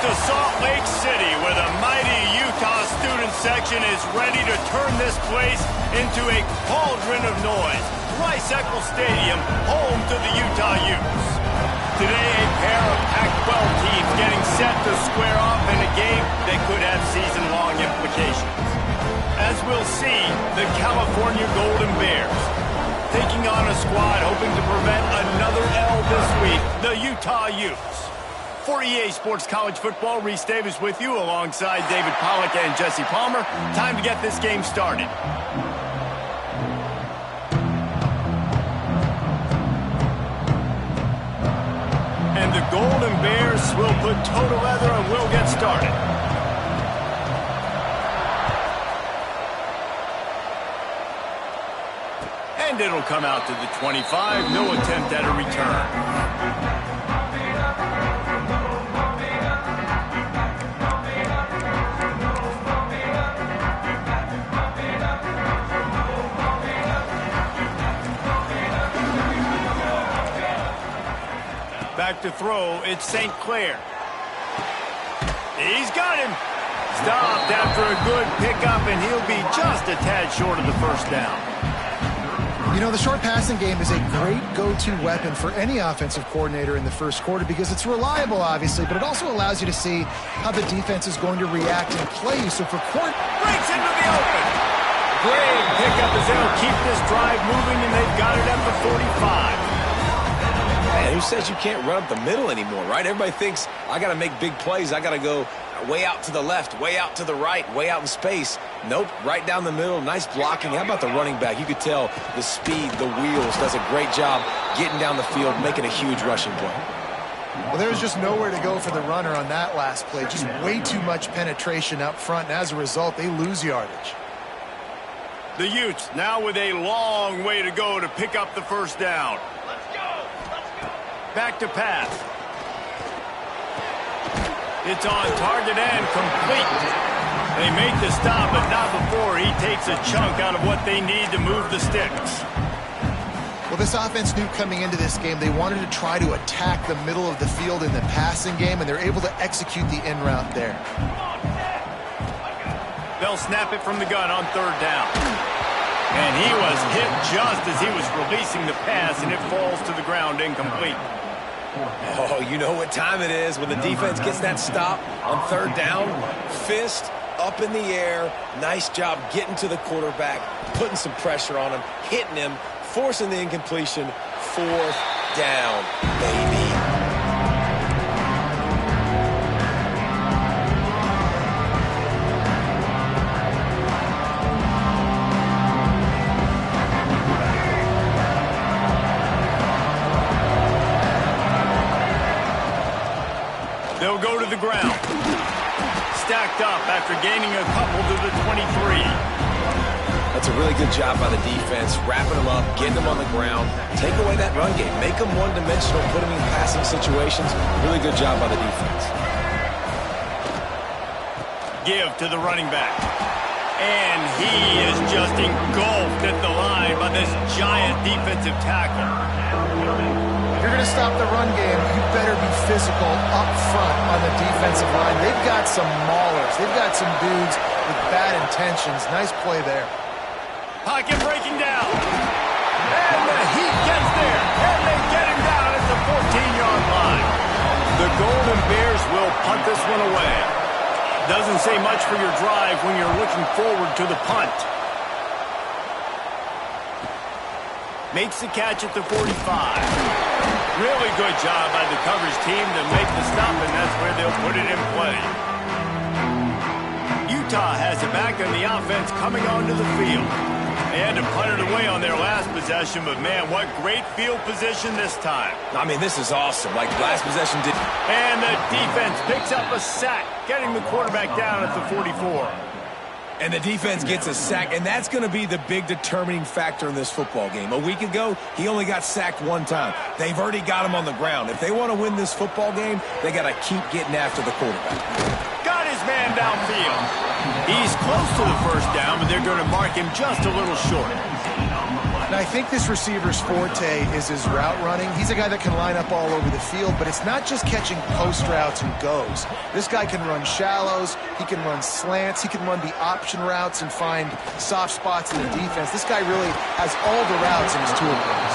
to Salt Lake City, where the mighty Utah student section is ready to turn this place into a cauldron of noise. Rice-Eccles Stadium, home to the Utah Utes. Today, a pair of Pac-12 teams getting set to square off in a game that could have season-long implications. As we'll see, the California Golden Bears taking on a squad hoping to prevent another L this week, the Utah Utes. For EA Sports College Football, Reese Davis with you alongside David Pollack and Jesse Palmer. Time to get this game started. And the Golden Bears will put toe to leather and we'll get started. And it'll come out to the 25. No attempt at a return. Back to throw, it's St. Clair. He's got him. Stopped after a good pickup, and he'll be just a tad short of the first down. You know, the short passing game is a great go-to weapon for any offensive coordinator in the first quarter because it's reliable, obviously, but it also allows you to see how the defense is going to react and play. So for breaks into the open. Great pickup as they'll keep this drive moving, and they've got it at the 45. Man, who says you can't run up the middle anymore, right? Everybody thinks, I got to make big plays. I got to go way out to the left, way out to the right, way out in space. Nope, right down the middle. Nice blocking. How about the running back? You could tell the speed, the wheels, does a great job getting down the field, making a huge rushing play. Well, there's just nowhere to go for the runner on that last play. Just way too much penetration up front, and as a result, they lose yardage. The Utes now with a long way to go to pick up the first down. Back to pass. It's on target and complete. They make the stop, but not before he takes a chunk out of what they need to move the sticks. Well, this offense knew coming into this game they wanted to try to attack the middle of the field in the passing game, and they're able to execute the in route there. They'll snap it from the gun on third down. And he was hit just as he was releasing the pass, and it falls to the ground incomplete. Oh, you know what time it is when the defense gets that stop on third down. Fist up in the air. Nice job getting to the quarterback, putting some pressure on him, hitting him, forcing the incompletion. Fourth down, baby. They'll go to the ground. Stacked up after gaining a couple to the 23. That's a really good job by the defense, wrapping them up, getting them on the ground. Take away that run game. Make them one-dimensional, put them in passing situations. Really good job by the defense. Give to the running back. And he is just engulfed at the line by this giant defensive tackle. If you're going to stop the run game, you better be physical up front on the defensive line. They've got some maulers. They've got some dudes with bad intentions. Nice play there. Pocket breaking down. And the Heat gets there. And they get him down at the 14-yard line. The Golden Bears will punt this one away. Doesn't say much for your drive when you're looking forward to the punt. Makes the catch at the 45. Really good job by the coverage team to make the stop, and that's where they'll put it in play. Utah has it back, and the offense coming onto the field. They had to punt it away on their last possession, but man, what great field position this time. I mean, this is awesome. Like last possession did. And the defense picks up a sack, getting the quarterback down at the 44. And the defense gets a sack, and that's going to be the big determining factor in this football game. A week ago, he only got sacked one time. They've already got him on the ground. If they want to win this football game, they got to keep getting after the quarterback. Got his man downfield. He's close to the first down, but they're going to mark him just a little short. And I think this receiver's forte is his route running. He's a guy that can line up all over the field, but it's not just catching post routes and goes. This guy can run shallows, he can run slants, he can run the option routes and find soft spots in the defense. This guy really has all the routes in his toolbox.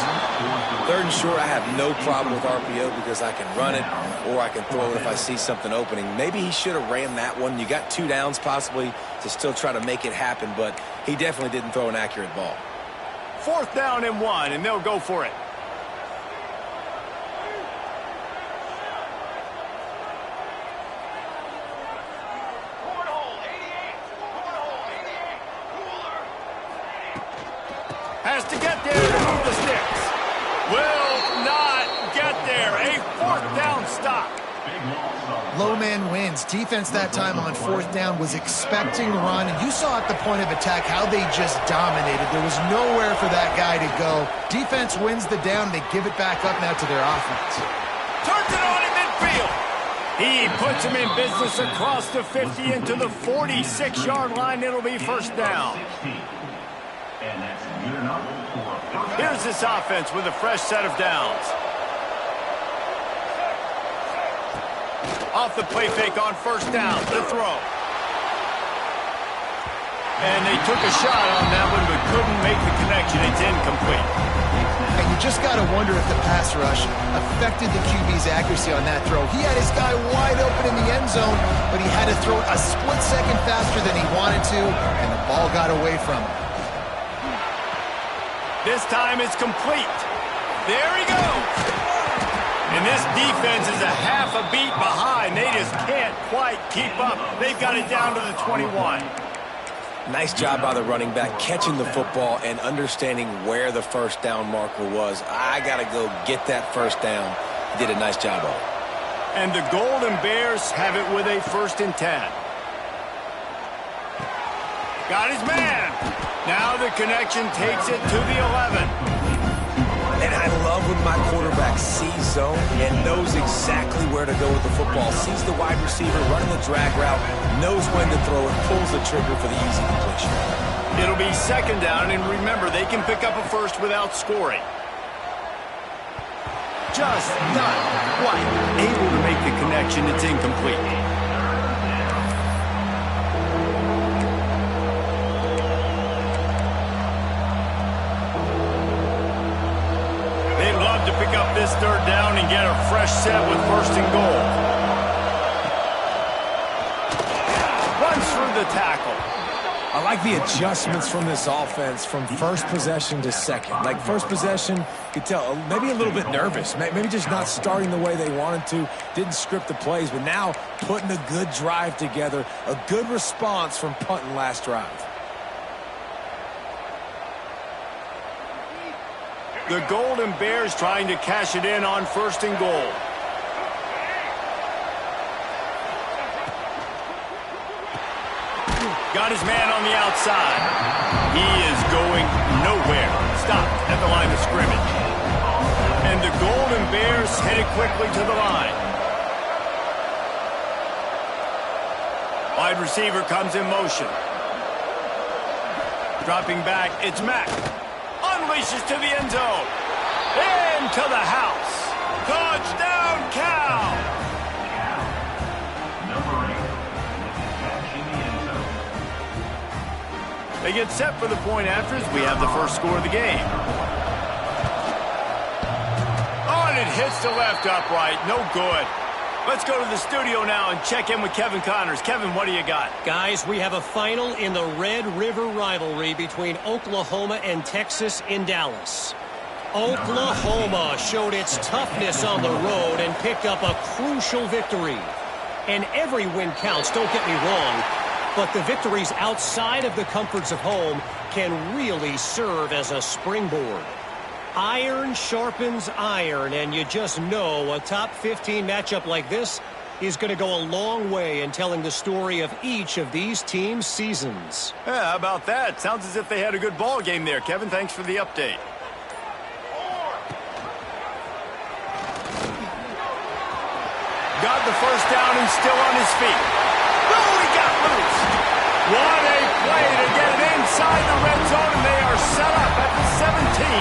3rd and short, I have no problem with RPO because I can run it or I can throw it if I see something opening. Maybe he should have ran that one. You got 2 downs possibly to still try to make it happen, but he definitely didn't throw an accurate ball. 4th down and 1, and they'll go for it. Has to get there to move the sticks. Will not get there. A 4th down stop. Low man wins. Defense that time on 4th down was expecting run. And you saw at the point of attack how they just dominated. There was nowhere for that guy to go. Defense wins the down. They give it back up now to their offense. Turns it on in midfield. He puts him in business across the 50 into the 46-yard line. It'll be 1st down. Here's this offense with a fresh set of downs. Off the play fake on 1st down. The throw. And they took a shot on that one but couldn't make the connection. It's incomplete. And you just got to wonder if the pass rush affected the QB's accuracy on that throw. He had his guy wide open in the end zone, but he had to throw it a split second faster than he wanted to, and the ball got away from him. This time it's complete. There he goes. And this defense is a half a beat behind. They just can't quite keep up. They've got it down to the 21. Nice job by the running back catching the football and understanding where the 1st down marker was. I got to go get that 1st down. He did a nice job of it. And the Golden Bears have it with a 1st and 10. Got his man. Now the connection takes it to the 11. And I love when my quarterback sees zone and knows exactly where to go with the football. Sees the wide receiver running the drag route, knows when to throw it, pulls the trigger for the easy completion. It'll be 2nd down, and remember, they can pick up a 1st without scoring. Just not quite able to make the connection. It's incomplete. To pick up this 3rd down and get a fresh set with 1st and goal. Runs through the tackle. I like the adjustments from this offense from 1st possession to 2nd. Like 1st possession, you could tell maybe a little bit nervous. Maybe just not starting the way they wanted to. Didn't script the plays, but now putting a good drive together. A good response from punting last drive. The Golden Bears trying to cash it in on 1st and goal. Got his man on the outside. He is going nowhere. Stopped at the line of scrimmage. And the Golden Bears headed quickly to the line. Wide receiver comes in motion. Dropping back, it's Mack. Unleashes to the end zone. Into the house. Touchdown, Cal. They get set for the point after as we have the 1st score of the game. Oh, and it hits the left upright. No good. Let's go to the studio now and check in with Kevin Connors. Kevin, what do you got? Guys, we have a final in the Red River rivalry between Oklahoma and Texas in Dallas. Oklahoma showed its toughness on the road and picked up a crucial victory. And every win counts, don't get me wrong, but the victories outside of the comforts of home can really serve as a springboard. Iron sharpens iron, and you just know a top 15 matchup like this is going to go a long way in telling the story of each of these teams' seasons. Yeah, how about that? Sounds as if they had a good ball game there. Kevin, thanks for the update. Got the 1st down and still on his feet. Oh, he got loose. What a play to get it inside the red zone, and they are set up at the 17.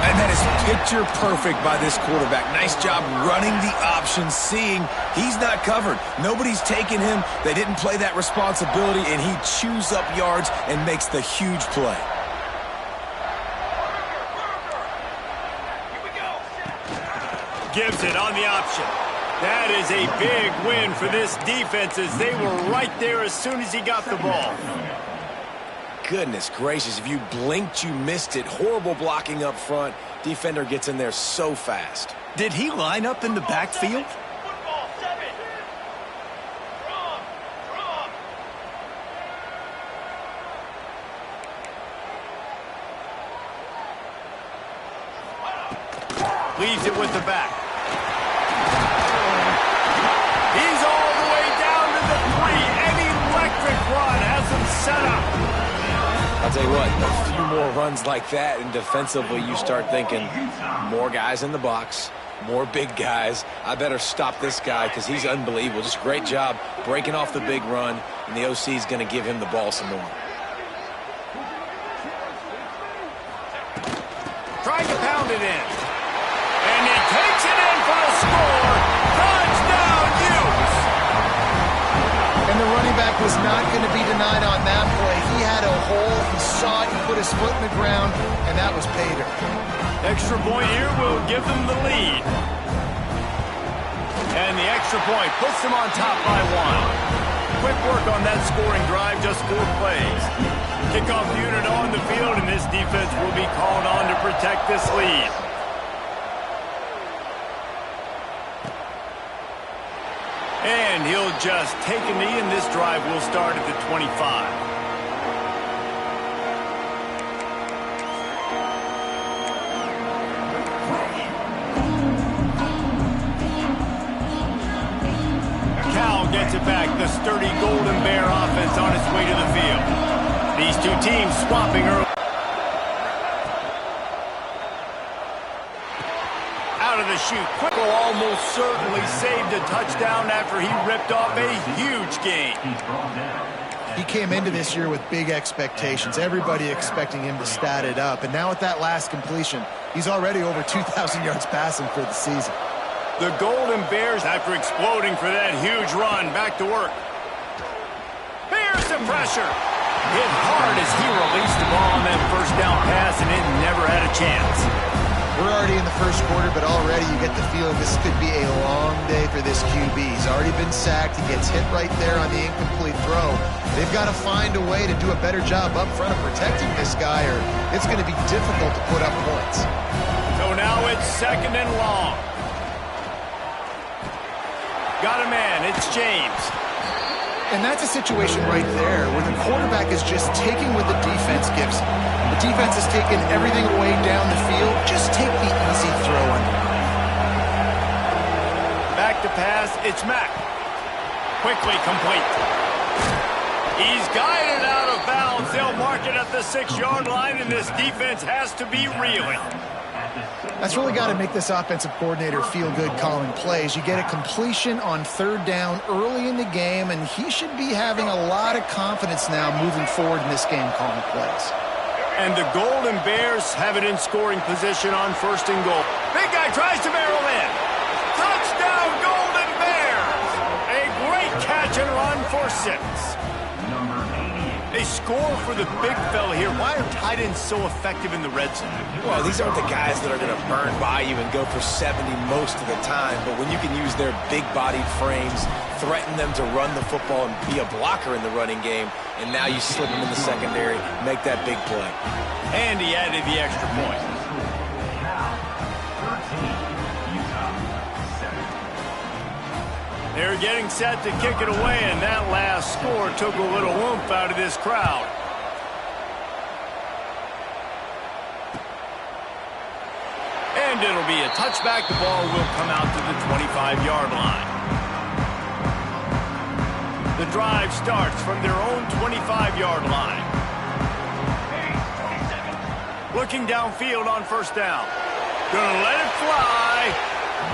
And that is picture perfect by this quarterback. Nice job running the option, seeing he's not covered. Nobody's taking him. They didn't play that responsibility, and he chews up yards and makes the huge play. Gives it on the option. That is a big win for this defense as they were right there as soon as he got the ball. Goodness gracious, if you blinked, you missed it. Horrible blocking up front. Defender gets in there so fast. Did he line up in the backfield? Leaves it with the back. He's all the way down to the 3. An electric run has him set up. I'll tell you what, a few more runs like that, and defensively you start thinking, more guys in the box, more big guys. I better stop this guy because he's unbelievable. Just great job breaking off the big run, and the OC is going to give him the ball some more. Trying to pound it in. And he takes it in for a score. Touchdown, Utes! And the running back was not going to be denied on that play. He had a hole, he saw it, he put his foot in the ground, and that was pay dirt. Extra point here will give them the lead. And the extra point puts them on top by 1. Quick work on that scoring drive, just 4 plays. Kickoff unit on the field, and this defense will be called on to protect this lead. And he'll just take a knee, and this drive will start at the 25. Cal gets it back. The sturdy Golden Bear offense on its way to the field. These two teams swapping early. Out of the chute. Quickle almost certainly saved a touchdown after he ripped off a huge gain. He came into this year with big expectations. Everybody expecting him to stat it up. And now with that last completion, he's already over 2,000 yards passing for the season. The Golden Bears, after exploding for that huge run, back to work. Here's the pressure. Hit hard as he released the ball on that first down pass, and it never had a chance. We're already in the first quarter, but already you get the feeling this could be a long day for this QB. He's already been sacked. He gets hit right there on the incomplete throw. They've got to find a way to do a better job up front of protecting this guy, or it's going to be difficult to put up points. So now it's 2nd and long. Got a man. It's James. And that's a situation right there where the quarterback is just taking what the defense gives him. The defense is taking everything away down the field. Just take the easy throw under. Back to pass. It's Mack. Quickly complete. He's guided out of bounds. They'll mark it at the 6-yard line, and this defense has to be reeling. That's really got to make this offensive coordinator feel good calling plays. You get a completion on 3rd down early in the game, and he should be having a lot of confidence now moving forward in this game calling plays. And the Golden Bears have it in scoring position on 1st and goal. Big guy tries to barrel in. Touchdown, Golden Bears! A great catch and run for 6. They score for the big fella here. Why are tight ends so effective in the red zone? Well, these aren't the guys that are going to burn by you and go for 70 most of the time, but when you can use their big-bodied frames, threaten them to run the football and be a blocker in the running game, and now you slip them in the secondary, make that big play. And he added the extra point. They're getting set to kick it away, and that last score took a little oomph out of this crowd. And it'll be a touchback. The ball will come out to the 25-yard line. The drive starts from their own 25-yard line. Looking downfield on 1st down. Gonna let it fly.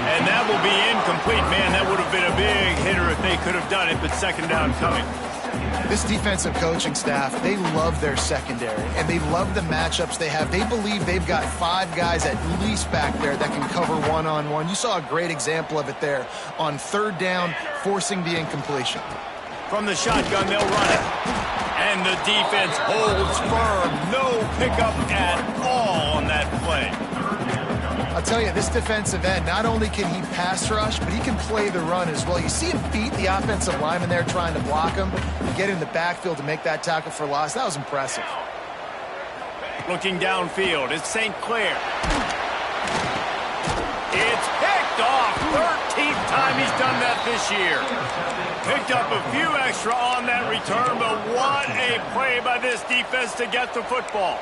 And that will be incomplete. Man, that would have been a big hitter if they could have done it, but second down coming. This defensive coaching staff, they love their secondary, and they love the matchups they have. They believe they've got 5 guys at least back there that can cover one-on-one. You saw a great example of it there on third down, forcing the incompletion. From the shotgun, they'll run it. And the defense holds firm. No pickup at all on that play. I'll tell you, this defensive end, not only can he pass rush, but he can play the run as well. You see him beat the offensive lineman there trying to block him and get in the backfield to make that tackle for loss. That was impressive. Looking downfield, it's St. Clair. It's picked off. 13th time he's done that this year. Picked up a few extra on that return, but what a play by this defense to get the football.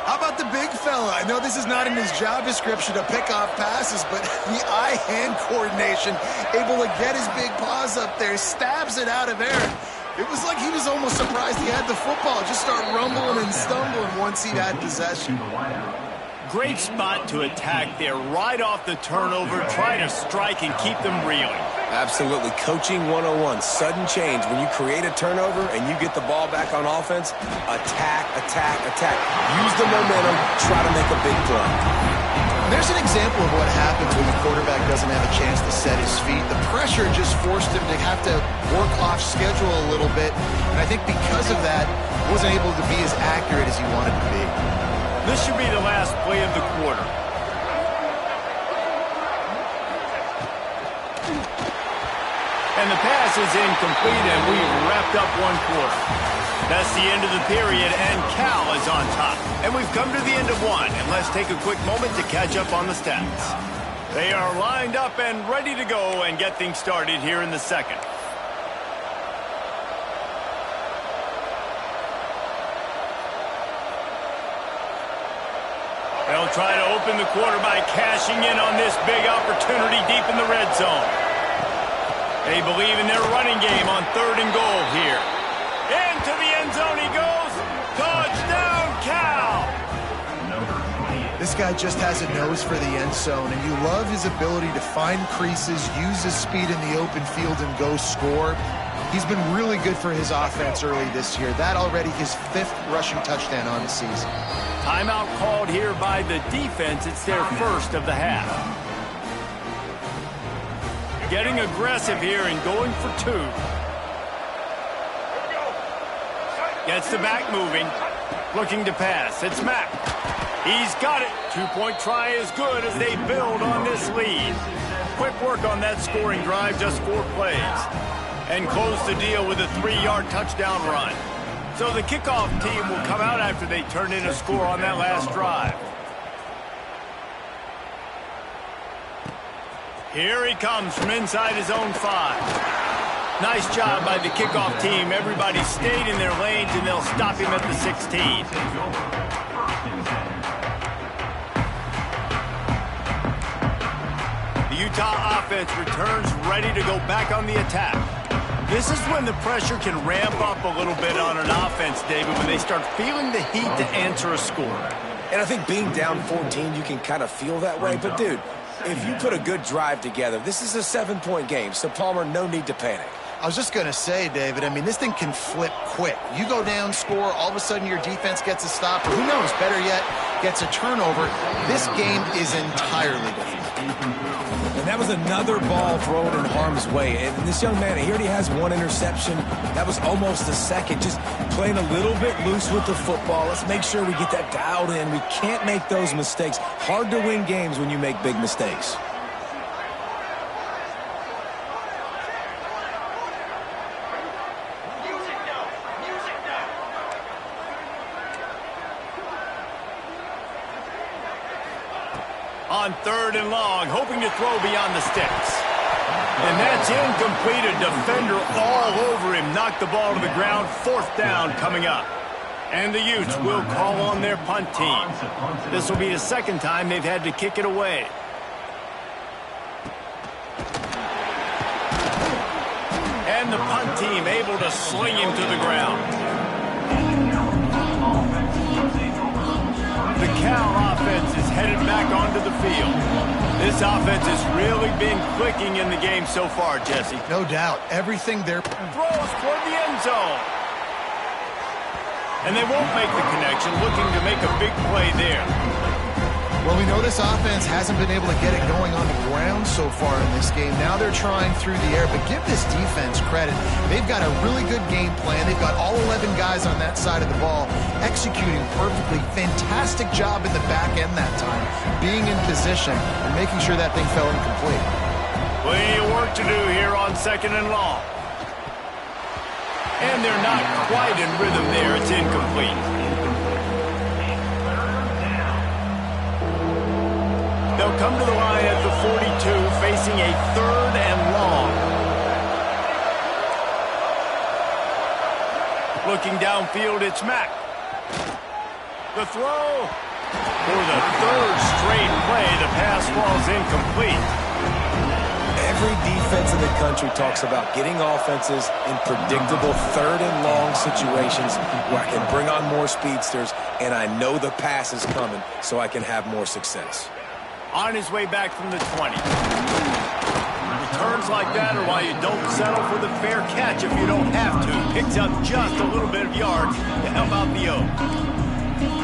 How about the big fella? I know this is not in his job description to pick off passes, but the eye-hand coordination, able to get his big paws up there, stabs it out of air. It was like he was almost surprised he had the football. Just start rumbling and stumbling once he had possession. Great spot to attack there, right off the turnover, try to strike and keep them reeling. Absolutely. Coaching 101. Sudden change. When you create a turnover and you get the ball back on offense, attack, attack, attack. Use the momentum. Try to make a big play. There's an example of what happens when the quarterback doesn't have a chance to set his feet. The pressure just forced him to have to work off schedule a little bit. And I think because of that, wasn't able to be as accurate as he wanted to be. This should be the last play of the quarter. And the pass is incomplete, and we've wrapped up one quarter. That's the end of the period, and Cal is on top. And we've come to the end of one, and let's take a quick moment to catch up on the stats. They are lined up and ready to go and get things started here in the second. They'll try to open the quarter by cashing in on this big opportunity deep in the red zone. They believe in their running game on 3rd and goal here. Into the end zone he goes. Touchdown, Cal! This guy just has a nose for the end zone, and you love his ability to find creases, use his speed in the open field, and go score. He's been really good for his offense early this year. That already his 5th rushing touchdown on the season. Timeout called here by the defense. It's their first of the half. Getting aggressive here and going for 2. Gets the back moving. Looking to pass. It's Mack. He's got it. 2-point try is good as they build on this lead. Quick work on that scoring drive, just 4 plays. And close the deal with a 3-yard touchdown run. So the kickoff team will come out after they turn in a score on that last drive. Here he comes from inside his own 5. Nice job by the kickoff team. Everybody stayed in their lanes, and they'll stop him at the 16. The Utah offense returns ready to go back on the attack. This is when the pressure can ramp up a little bit on an offense, David, when they start feeling the heat to answer a score. And I think being down 14, you can kind of feel that way. But, dude, if you put a good drive together, this is a 7-point game. So, Palmer, no need to panic. I was just going to say, David, I mean, this thing can flip quick. You go down, score, all of a sudden your defense gets a stop, or who knows, better yet, gets a turnover. This game is entirely different. And that was another ball thrown in harm's way. And this young man, he already has 1 interception. That was almost a second. Just playing a little bit loose with the football. Let's make sure we get that dialed in. We can't make those mistakes. Hard to win games when you make big mistakes. On 3rd and long, hoping to throw beyond the sticks. And that's incomplete. A defender all over him. Knocked the ball to the ground. 4th down coming up. And the Utes will call on their punt team. This will be the 2nd time they've had to kick it away. And the punt team able to sling him to the ground. The Cal offense is headed back onto the field. This offense has really been clicking in the game so far, Jesse. No doubt. Everything they're... Throws toward the end zone. And they won't make the connection, looking to make a big play there. Well, we know this offense hasn't been able to get it going on the ground so far in this game. Now they're trying through the air, but give this defense credit. They've got a really good game plan. They've got all 11 guys on that side of the ball executing perfectly. Fantastic job in the back end that time, being in position and making sure that thing fell incomplete. Plenty of work to do here on 2nd and long. And they're not quite in rhythm there. It's incomplete. They'll come to the line at the 42, facing a 3rd and long. Looking downfield, it's Mack. The throw. For the 3rd straight play, the pass falls incomplete. Every defense in the country talks about getting offenses in predictable 3rd and long situations where I can bring on more speedsters and I know the pass is coming so I can have more success. On his way back from the 20. Returns like that are why you don't settle for the fair catch if you don't have to. Picks up just a little bit of yards to help out the Oak.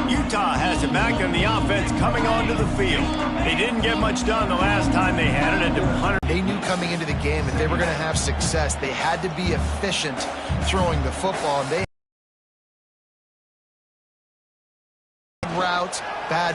Utah has it back and the offense coming onto the field. They didn't get much done the last time they had it. They knew coming into the game if they were going to have success, they had to be efficient throwing the football. And they routes, bad